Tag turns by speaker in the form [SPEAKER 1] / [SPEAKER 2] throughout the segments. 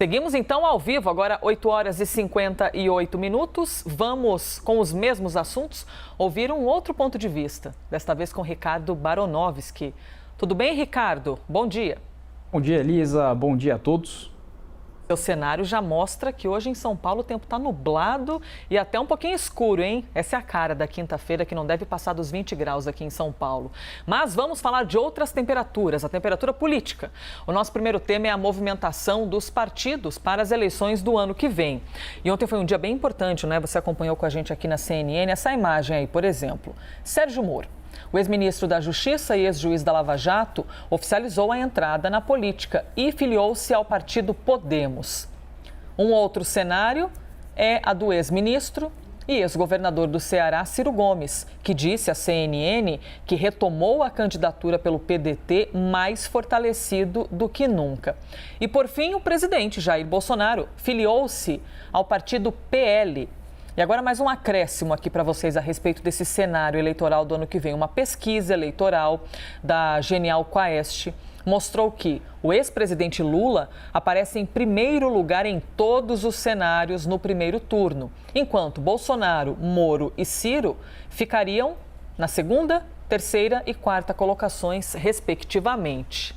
[SPEAKER 1] Seguimos então ao vivo, agora 8 horas e 58 minutos. Vamos, com os mesmos assuntos, ouvir um outro ponto de vista, desta vez com Ricardo Baronovski. Tudo bem, Ricardo? Bom dia.
[SPEAKER 2] Bom dia, Elisa. Bom dia a todos.
[SPEAKER 1] Seu cenário já mostra que hoje em São Paulo o tempo está nublado e até um pouquinho escuro, hein? Essa é a cara da quinta-feira, que não deve passar dos 20 graus aqui em São Paulo. Mas vamos falar de outras temperaturas, a temperatura política. O nosso primeiro tema é a movimentação dos partidos para as eleições do ano que vem. E ontem foi um dia bem importante, né? Você acompanhou com a gente aqui na CNN essa imagem aí, por exemplo. Sérgio Moro, o ex-ministro da Justiça e ex-juiz da Lava Jato, oficializou a entrada na política e filiou-se ao partido Podemos. Um outro cenário é a do ex-ministro e ex-governador do Ceará, Ciro Gomes, que disse à CNN que retomou a candidatura pelo PDT mais fortalecido do que nunca. E, por fim, o presidente Jair Bolsonaro filiou-se ao partido PL. E agora mais um acréscimo aqui para vocês a respeito desse cenário eleitoral do ano que vem. Uma pesquisa eleitoral da Genial Quaest mostrou que o ex-presidente Lula aparece em primeiro lugar em todos os cenários no primeiro turno, enquanto Bolsonaro, Moro e Ciro ficariam na segunda, terceira e quarta colocações, respectivamente.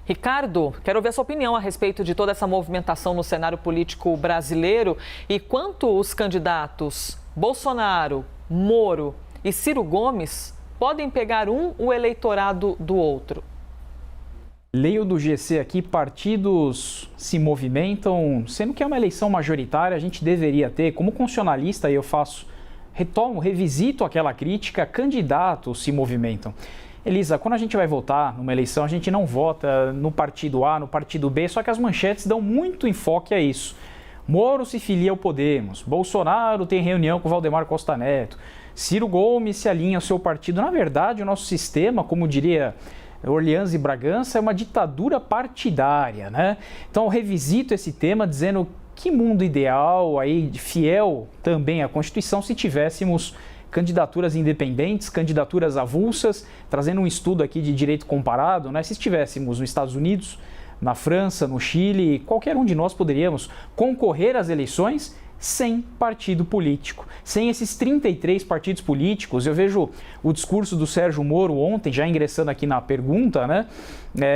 [SPEAKER 1] Ricardo, quero ouvir a sua opinião a respeito de toda essa movimentação no cenário político brasileiro e quanto os candidatos Bolsonaro, Moro e Ciro Gomes podem pegar o eleitorado do outro.
[SPEAKER 2] Leio do GC aqui, partidos se movimentam, sendo que é uma eleição majoritária, a gente deveria ter, como constitucionalista, eu revisito aquela crítica, candidatos se movimentam. Elisa, quando a gente vai votar numa eleição, a gente não vota no partido A, no partido B, só que as manchetes dão muito enfoque a isso. Moro se filia ao Podemos, Bolsonaro tem reunião com Valdemar Costa Neto, Ciro Gomes se alinha ao seu partido. Na verdade, o nosso sistema, como diria Orleans e Bragança, é uma ditadura partidária, né? Então, eu revisito esse tema dizendo que mundo ideal, aí, fiel também à Constituição, se tivéssemos candidaturas independentes, candidaturas avulsas, trazendo um estudo aqui de direito comparado, né? Se estivéssemos nos Estados Unidos, na França, no Chile, qualquer um de nós poderíamos concorrer às eleições sem partido político, sem esses 33 partidos políticos. Eu vejo o discurso do Sérgio Moro ontem, já ingressando aqui na pergunta, né?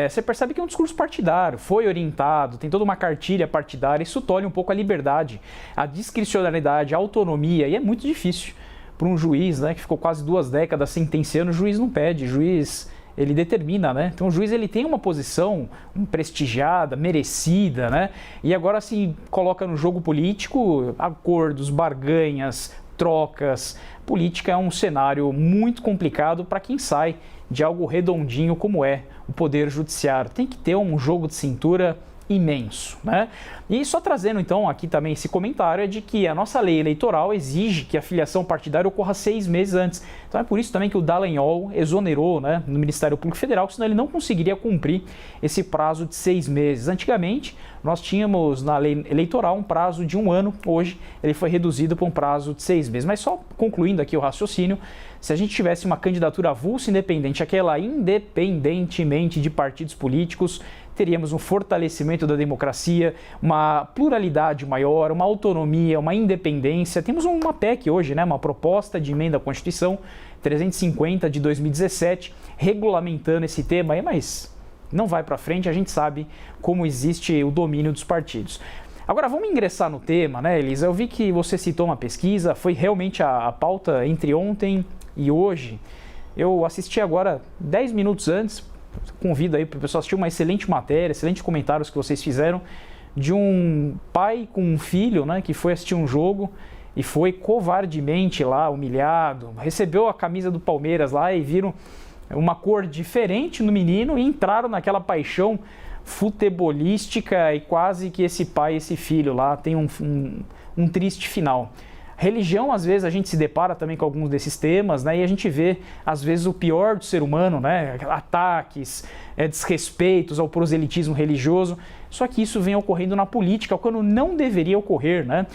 [SPEAKER 2] Você percebe que é um discurso partidário, foi orientado, tem toda uma cartilha partidária, isso tolhe um pouco a liberdade, a discricionalidade, a autonomia, e é muito difícil para um juiz, né, que ficou quase 2 décadas sentenciando. O juiz não pede, o juiz ele determina, né? Então o juiz ele tem uma posição prestigiada, merecida, né? E agora se coloca no jogo político, acordos, barganhas, trocas. Política é um cenário muito complicado para quem sai de algo redondinho como é o Poder Judiciário. Tem que ter um jogo de cintura imenso, né? E só trazendo então aqui também esse comentário é de que a nossa lei eleitoral exige que a filiação partidária ocorra 6 meses antes. Então é por isso também que o Dallagnol exonerou, né, no Ministério Público Federal, senão ele não conseguiria cumprir esse prazo de 6 meses. Antigamente nós tínhamos na lei eleitoral um prazo de 1 ano, hoje ele foi reduzido para um prazo de 6 meses. Mas só concluindo aqui o raciocínio, se a gente tivesse uma candidatura avulsa independente, aquela independentemente de partidos políticos, teríamos um fortalecimento da democracia, uma pluralidade maior, uma autonomia, uma independência. Temos uma PEC hoje, né, uma proposta de emenda à Constituição 350 de 2017, regulamentando esse tema aí, mas não vai para frente, a gente sabe como existe o domínio dos partidos. Agora vamos ingressar no tema, né, Elisa? Eu vi que você citou uma pesquisa, foi realmente a pauta entre ontem e hoje. Eu assisti agora 10 minutos antes. Convido aí para o pessoal assistir uma excelente matéria, excelentes comentários que vocês fizeram de um pai com um filho, né, que foi assistir um jogo e foi covardemente lá humilhado, recebeu a camisa do Palmeiras lá e viram uma cor diferente no menino e entraram naquela paixão futebolística e quase que esse pai e esse filho lá tem um triste final. Religião, às vezes, a gente se depara também com alguns desses temas, né? E a gente vê, às vezes, o pior do ser humano, né? Ataques, desrespeitos ao proselitismo religioso. Só que isso vem ocorrendo na política, quando não deveria ocorrer, né?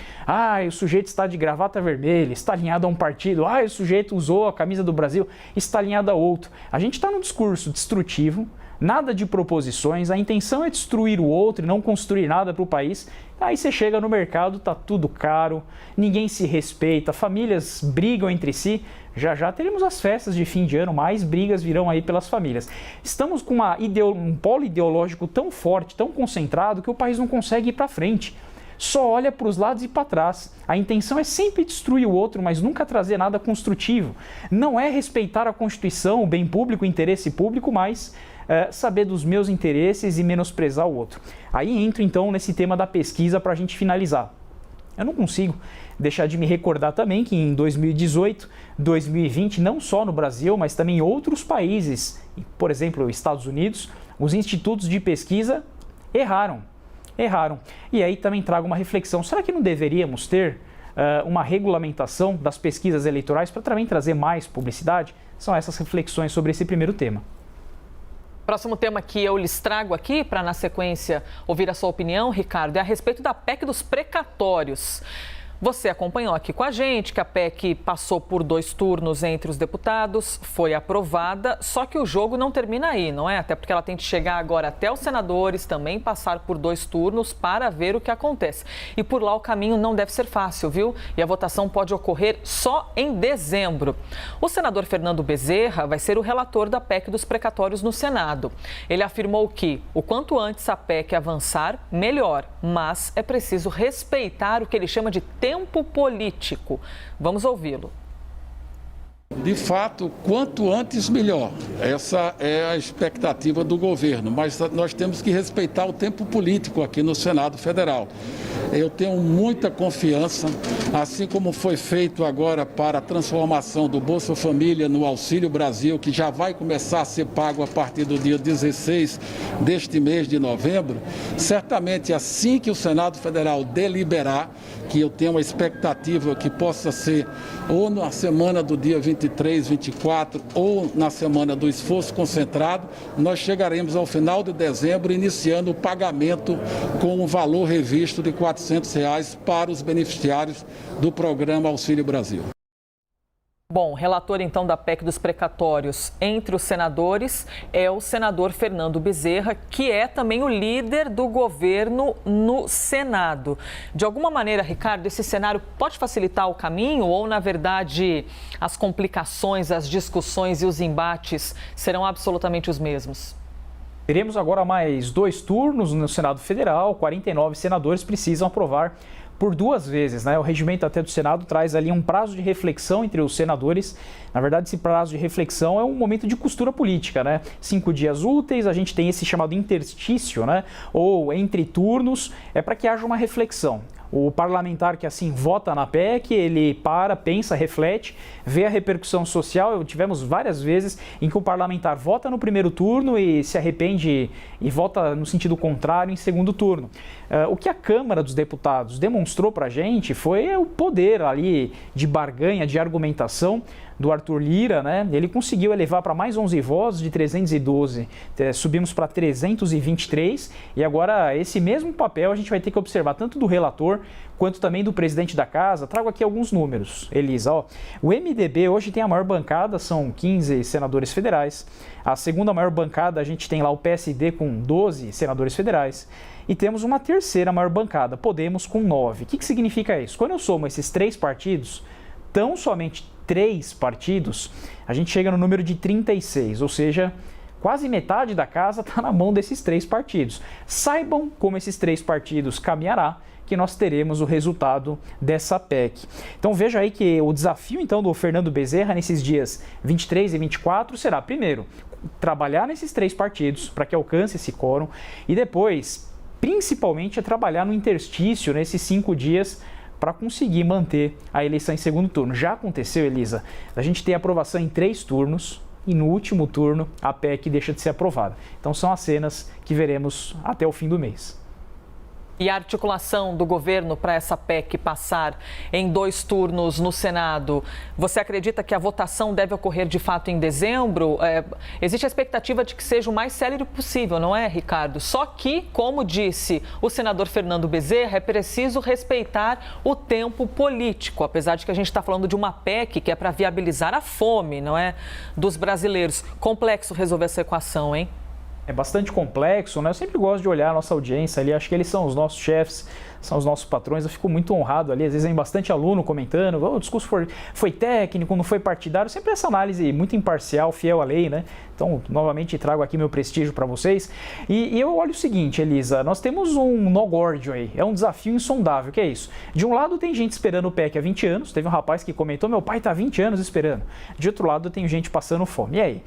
[SPEAKER 2] O sujeito está de gravata vermelha, está alinhado a um partido. O sujeito usou a camisa do Brasil, está alinhado a outro. A gente está num discurso destrutivo, Nada de proposições, a intenção é destruir o outro e não construir nada para o país. Aí você chega no mercado, tá tudo caro, ninguém se respeita, famílias brigam entre si. Já já teremos as festas de fim de ano, mais brigas virão aí pelas famílias. Estamos com um polo ideológico tão forte, tão concentrado, que o país não consegue ir para frente. Só olha para os lados e para trás. A intenção é sempre destruir o outro, mas nunca trazer nada construtivo. Não é respeitar a Constituição, o bem público, o interesse público, mas saber dos meus interesses e menosprezar o outro. Aí entro então nesse tema da pesquisa para a gente finalizar. Eu não consigo deixar de me recordar também que em 2018, 2020, não só no Brasil, mas também em outros países, por exemplo, Estados Unidos, os institutos de pesquisa erraram. E aí também trago uma reflexão. Será que não deveríamos ter uma regulamentação das pesquisas eleitorais para também trazer mais publicidade? São essas reflexões sobre esse primeiro tema.
[SPEAKER 1] Próximo tema que eu lhes trago aqui, para na sequência ouvir a sua opinião, Ricardo, é a respeito da PEC dos precatórios. Você acompanhou aqui com a gente que a PEC passou por 2 turnos entre os deputados, foi aprovada, só que o jogo não termina aí, não é? Até porque ela tem que chegar agora até os senadores, também passar por 2 turnos para ver o que acontece. E por lá o caminho não deve ser fácil, viu? E a votação pode ocorrer só em dezembro. O senador Fernando Bezerra vai ser o relator da PEC dos precatórios no Senado. Ele afirmou que, o quanto antes a PEC avançar, melhor, mas é preciso respeitar o que ele chama de tempo político. Vamos ouvi-lo.
[SPEAKER 3] De fato, quanto antes, melhor. Essa é a expectativa do governo, mas nós temos que respeitar o tempo político aqui no Senado Federal. Eu tenho muita confiança, assim como foi feito agora para a transformação do Bolsa Família no Auxílio Brasil, que já vai começar a ser pago a partir do dia 16 deste mês de novembro. Certamente, assim que o Senado Federal deliberar, que eu tenho uma expectativa que possa ser ou na semana do dia 23, 24 ou na semana do esforço concentrado, nós chegaremos ao final de dezembro iniciando o pagamento com um valor revisto de R$ 400 para os beneficiários do programa Auxílio Brasil.
[SPEAKER 1] Bom, relator então da PEC dos precatórios entre os senadores é o senador Fernando Bezerra, que é também o líder do governo no Senado. De alguma maneira, Ricardo, esse cenário pode facilitar o caminho ou, na verdade, as complicações, as discussões e os embates serão absolutamente os mesmos?
[SPEAKER 2] Teremos agora mais 2 turnos no Senado Federal, 49 senadores precisam aprovar por 2 vezes, né? O regimento até do Senado traz ali um prazo de reflexão entre os senadores. Na verdade, esse prazo de reflexão é um momento de costura política, né? 5 dias úteis, a gente tem esse chamado interstício, né? Ou entre turnos, é para que haja uma reflexão. O parlamentar que assim vota na PEC, ele pensa, reflete, vê a repercussão social. Tivemos várias vezes em que o parlamentar vota no primeiro turno e se arrepende e vota no sentido contrário em segundo turno. O que a Câmara dos Deputados demonstrou para a gente foi o poder ali de barganha, de argumentação do Arthur Lira, né? Ele conseguiu elevar para mais 11 votos de 312, subimos para 323 e agora esse mesmo papel a gente vai ter que observar tanto do relator quanto também do presidente da casa. Trago aqui alguns números, Elisa. O MDB hoje tem a maior bancada, são 15 senadores federais. A segunda maior bancada a gente tem lá o PSD com 12 senadores federais. E temos uma terceira maior bancada, Podemos, com 9. O que significa isso? Quando eu somo esses 3 partidos, tão somente 3 partidos, a gente chega no número de 36, ou seja, quase metade da casa está na mão desses 3 partidos. Saibam como esses 3 partidos caminhará, que nós teremos o resultado dessa PEC. Então veja aí que o desafio então do Fernando Bezerra nesses dias 23 e 24 será, primeiro, trabalhar nesses 3 partidos para que alcance esse quórum e depois, principalmente, trabalhar no interstício nesses 5 dias para conseguir manter a eleição em segundo turno. Já aconteceu, Elisa, a gente tem aprovação em 3 turnos e no último turno a PEC deixa de ser aprovada. Então são as cenas que veremos até o fim do mês.
[SPEAKER 1] E a articulação do governo para essa PEC passar em 2 turnos no Senado, você acredita que a votação deve ocorrer de fato em dezembro? Existe a expectativa de que seja o mais célere possível, não é, Ricardo? Só que, como disse o senador Fernando Bezerra, é preciso respeitar o tempo político, apesar de que a gente está falando de uma PEC que é para viabilizar a fome, não é, dos brasileiros. Complexo resolver essa equação, hein?
[SPEAKER 2] É bastante complexo, né? Eu sempre gosto de olhar a nossa audiência ali, acho que eles são os nossos chefes, são os nossos patrões, eu fico muito honrado ali, às vezes vem bastante aluno comentando, o discurso foi técnico, não foi partidário, sempre essa análise muito imparcial, fiel à lei, né? Então, novamente, trago aqui meu prestígio para vocês. E eu olho o seguinte, Elisa, nós temos um nó górdio aí, é um desafio insondável, que é isso? De um lado tem gente esperando o PEC há 20 anos, teve um rapaz que comentou, meu pai está há 20 anos esperando. De outro lado tem gente passando fome. E aí?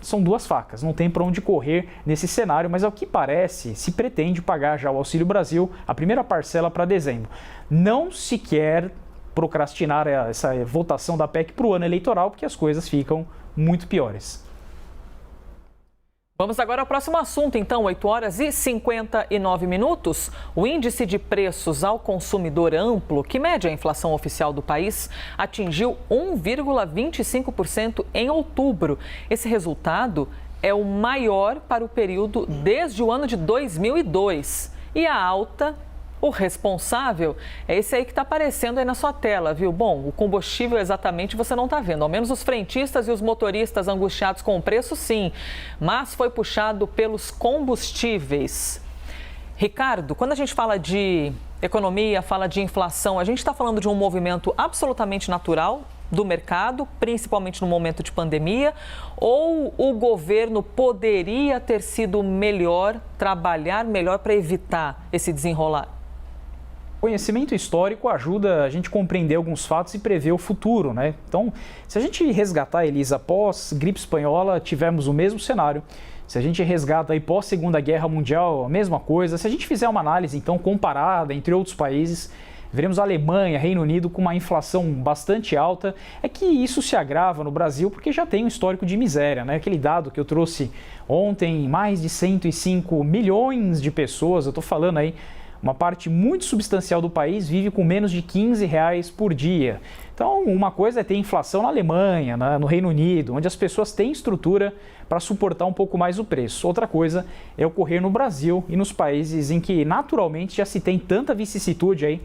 [SPEAKER 2] São duas facas, não tem para onde correr nesse cenário, mas ao que parece, se pretende pagar já o Auxílio Brasil, a primeira parcela para dezembro. Não se quer procrastinar essa votação da PEC para o ano eleitoral, porque as coisas ficam muito piores.
[SPEAKER 1] Vamos agora ao próximo assunto, então, 8 horas e 59 minutos. O índice de preços ao consumidor amplo, que mede a inflação oficial do país, atingiu 1,25% em outubro. Esse resultado é o maior para o período desde o ano de 2002. E a alta, o responsável, é esse aí que está aparecendo aí na sua tela, viu? Bom, o combustível exatamente você não está vendo, ao menos os frentistas e os motoristas angustiados com o preço, sim, mas foi puxado pelos combustíveis. Ricardo, quando a gente fala de economia, fala de inflação, a gente está falando de um movimento absolutamente natural do mercado, principalmente no momento de pandemia, ou o governo poderia ter sido melhor, trabalhar melhor para evitar esse desenrolar?
[SPEAKER 2] Conhecimento histórico ajuda a gente a compreender alguns fatos e prever o futuro, né? Então, se a gente resgatar, Elisa, após gripe espanhola, tivemos o mesmo cenário. Se a gente resgata aí pós Segunda Guerra Mundial, a mesma coisa. Se a gente fizer uma análise, então, comparada entre outros países, veremos a Alemanha, Reino Unido com uma inflação bastante alta. É que isso se agrava no Brasil porque já tem um histórico de miséria, né? Aquele dado que eu trouxe ontem, mais de 105 milhões de pessoas, eu estou falando aí, uma parte muito substancial do país vive com menos de R$15 por dia. Então, uma coisa é ter inflação na Alemanha, no Reino Unido, onde as pessoas têm estrutura para suportar um pouco mais o preço. Outra coisa é ocorrer no Brasil e nos países em que naturalmente já se tem tanta vicissitude aí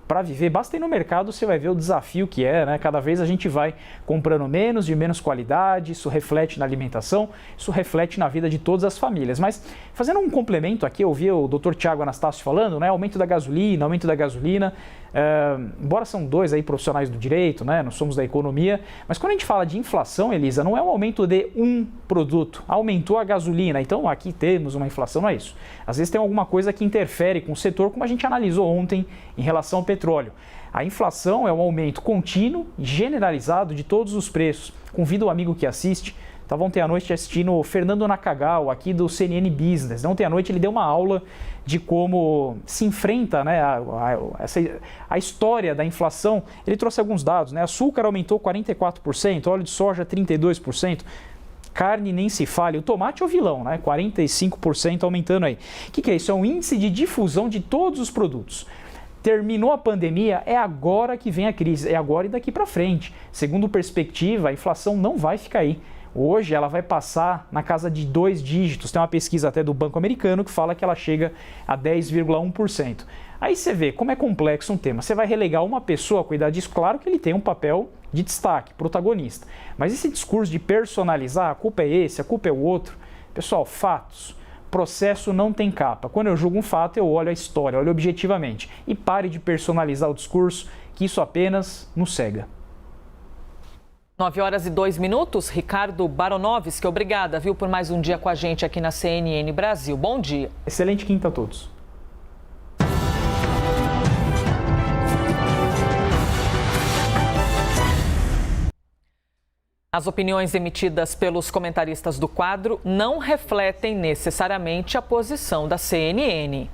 [SPEAKER 2] para viver. Basta ir no mercado, você vai ver o desafio que é, né? Cada vez a gente vai comprando menos, de menos qualidade, isso reflete na alimentação, isso reflete na vida de todas as famílias. Mas fazendo um complemento aqui, eu ouvi o Dr. Tiago Anastácio falando, né? Aumento da gasolina, embora são dois aí profissionais do direito, né? Nós somos da economia, mas quando a gente fala de inflação, Elisa, não é um aumento de um produto, aumentou a gasolina, então aqui temos uma inflação, não é isso. Às vezes tem alguma coisa que interfere com o setor, como a gente analisou ontem em relação ao petróleo. A inflação é um aumento contínuo, generalizado de todos os preços. Convido o amigo que assiste. Estava ontem à noite assistindo o Fernando Nakagawa, aqui do CNN Business. Ontem à noite ele deu uma aula de como se enfrenta, né, a história da inflação. Ele trouxe alguns dados, né? Açúcar aumentou 44%, óleo de soja 32%. Carne nem se fale, o tomate é o vilão, né? 45% aumentando aí. O que é isso? É um índice de difusão de todos os produtos. Terminou a pandemia, é agora que vem a crise, é agora e daqui para frente. Segundo perspectiva, a inflação não vai ficar aí. Hoje ela vai passar na casa de 2 dígitos. Tem uma pesquisa até do Banco Americano que fala que ela chega a 10,1%. Aí você vê como é complexo um tema. Você vai relegar uma pessoa a cuidar disso, claro que ele tem um papel de destaque, protagonista. Mas esse discurso de personalizar, a culpa é esse, a culpa é o outro. Pessoal, fatos. Processo não tem capa. Quando eu julgo um fato, eu olho a história, olho objetivamente. E pare de personalizar o discurso, que isso apenas nos cega.
[SPEAKER 1] 9 horas e 2 minutos. Ricardo Baronovski, obrigada, viu, por mais um dia com a gente aqui na CNN Brasil. Bom dia.
[SPEAKER 2] Excelente quinta a todos.
[SPEAKER 1] As opiniões emitidas pelos comentaristas do quadro não refletem necessariamente a posição da CNN.